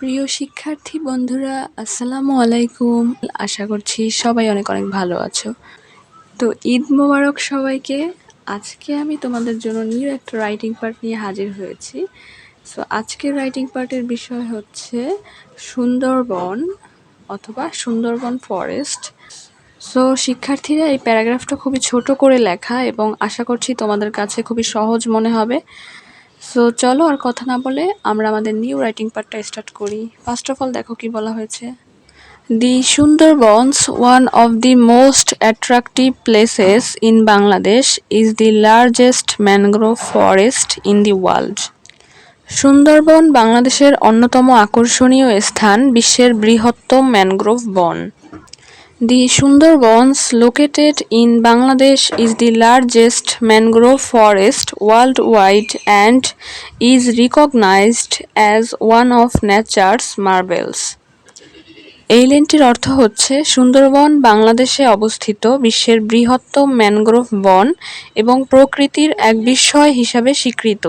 প্রিয় শিক্ষার্থী বন্ধুরা, আসসালামু আলাইকুম। আশা করছি সবাই অনেক অনেক ভালো আছো। তো ঈদ মোবারক সবাইকে। আজকে আমি তোমাদের জন্য নিউ একটা রাইটিং পার্ট নিয়ে হাজির হয়েছি। সো আজকের রাইটিং পার্টের বিষয় হচ্ছে সুন্দরবন অথবা সুন্দরবন ফরেস্ট। সো শিক্ষার্থীরা, এই প্যারাগ্রাফটা খুবই ছোট করে লেখা এবং আশা করছি তোমাদের কাছে খুবই সহজ মনে হবে। সো চলো আর কথা না বলে আমরা আমাদের নিউ রাইটিং পার্টটা স্টার্ট করি। ফার্স্ট অফ অল দেখো কি বলা হয়েছে। The Sundarbans, one of the most attractive places in Bangladesh, is the largest mangrove forest in the world. Sundarban বাংলাদেশের অন্যতম আকর্ষণীয় স্থান, বিশ্বের বৃহত্তম ম্যানগ্রোভ বন। The Sundarbans, located in Bangladesh, is the largest mangrove forest worldwide and is recognized as one of nature's marvels. এই লাইনটির অর্থ হচ্ছে, সুন্দরবন বাংলাদেশে অবস্থিত বিশ্বের বৃহত্তম ম্যানগ্রোভ বন এবং প্রকৃতির এক বিস্ময় হিসাবে স্বীকৃত।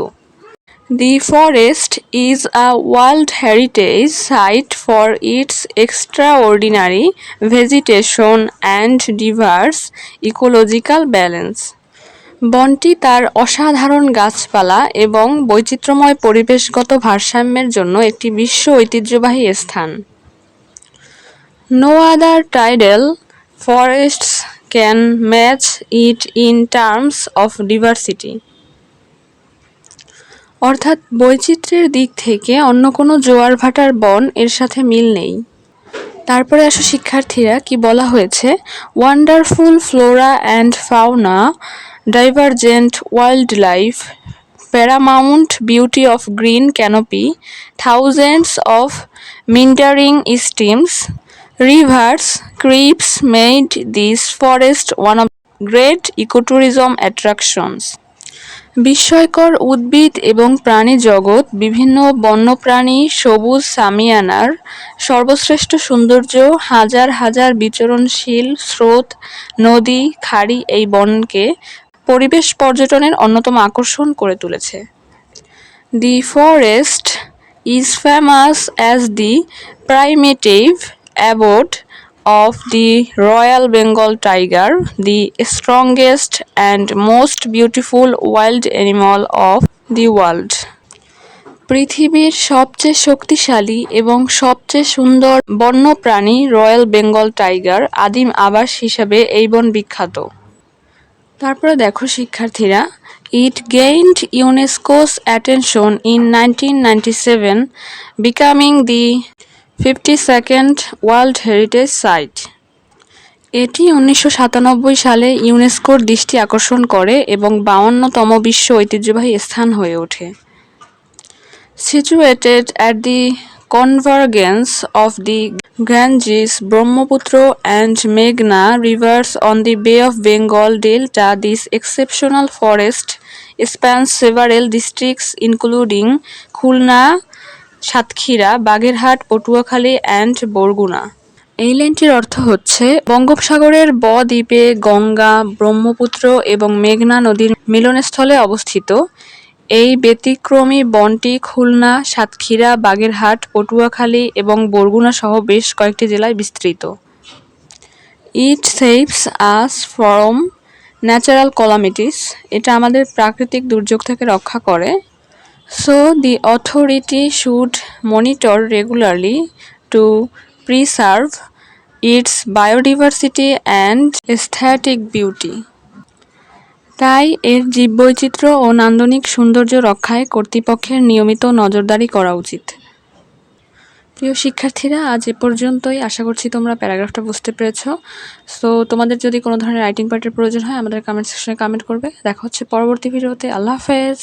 The forest is a World Heritage Site for its extraordinary vegetation and diverse ecological balance. বনটি তার অসাধারণ গাছপালা এবং বৈচিত্র্যময় পরিবেশগত ভারসাম্যের জন্য একটি বিশ্ব ঐতিহ্যবাহী স্থান। No other tidal forests can match it in terms of diversity. অর্থাৎ বৈচিত্র্যের দিক থেকে অন্য কোনো জোয়ার ভাটার বন এর সাথে মিল নেই। তারপরে আসো শিক্ষার্থীরা, কি বলা হয়েছে। Wonderful flora and fauna, divergent wildlife, paramount beauty of green canopy, thousands of meandering streams, rivers, creeks made this forest one of great ecotourism attractions. বিস্ময়কর উদ্ভিদ এবং প্রাণী জগৎ, বিভিন্ন বন্যপ্রাণী, সবুজ সামিয়ানার সর্বশ্রেষ্ঠ সৌন্দর্য, হাজার হাজার বিচরণশীল স্রোত, নদী, খাড়ি এই বনকে পরিবেশ পর্যটনের অন্যতম আকর্ষণ করে তুলেছে। The forest is famous as the primitive abode of the Royal Bengal tiger, the strongest and most beautiful wild animal of the world. পৃথিবীর সবচেয়ে শক্তিশালী এবং সবচেয়ে সুন্দর বন্যপ্রাণী রয়্যাল বেঙ্গল টাইগার আদিম আবাস হিসাবে এই বন বিখ্যাত। তারপরে দেখো শিক্ষার্থীরা, It gained UNESCO's attention in 1997, becoming the 52nd World Heritage Site. এটি 1997 সালে ইউনেস্কোর দৃষ্টি আকর্ষণ করে এবং 52তম বিশ্ব ঐতিহ্যবাহী স্থান হয়ে ওঠে। Situated at the convergence of the Ganges, Brahmaputra and Meghna rivers on the Bay of Bengal delta, this exceptional forest spans several districts including Khulna, Satkhira, Bagerhat, Patuakhali and Barguna. এই লাইনটির অর্থ হচ্ছে, বঙ্গোপসাগরের ব-দ্বীপে গঙ্গা, ব্রহ্মপুত্র এবং মেঘনা নদীর মিলনস্থলে অবস্থিত এই ব্যতিক্রমী বনটি খুলনা, সাতক্ষীরা, বাগেরহাট, পটুয়াখালী এবং বরগুনা সহ বেশ কয়েকটি জেলায় বিস্তৃত। It saves us from natural calamities. এটা আমাদের প্রাকৃতিক দুর্যোগ থেকে রক্ষা করে। So the authority should monitor regularly to preserve its biodiversity and aesthetic beauty. তাই এর জীববৈচিত্র্য ও নান্দনিক সৌন্দর্য রক্ষায় কর্তৃপক্ষের নিয়মিত নজরদারি করা উচিত। প্রিয় শিক্ষার্থীরা, আজ এ পর্যন্তই। আশা করছি তোমরা প্যারাগ্রাফটা বুঝতে পেরেছো। সো তোমাদের যদি কোনো ধরনের রাইটিং পার্টের প্রয়োজন হয় আমাদের কমেন্ট সেকশনে কমেন্ট করবে। দেখা হচ্ছে পরবর্তী ভিডিওতে। আল্লাহ হাফেজ।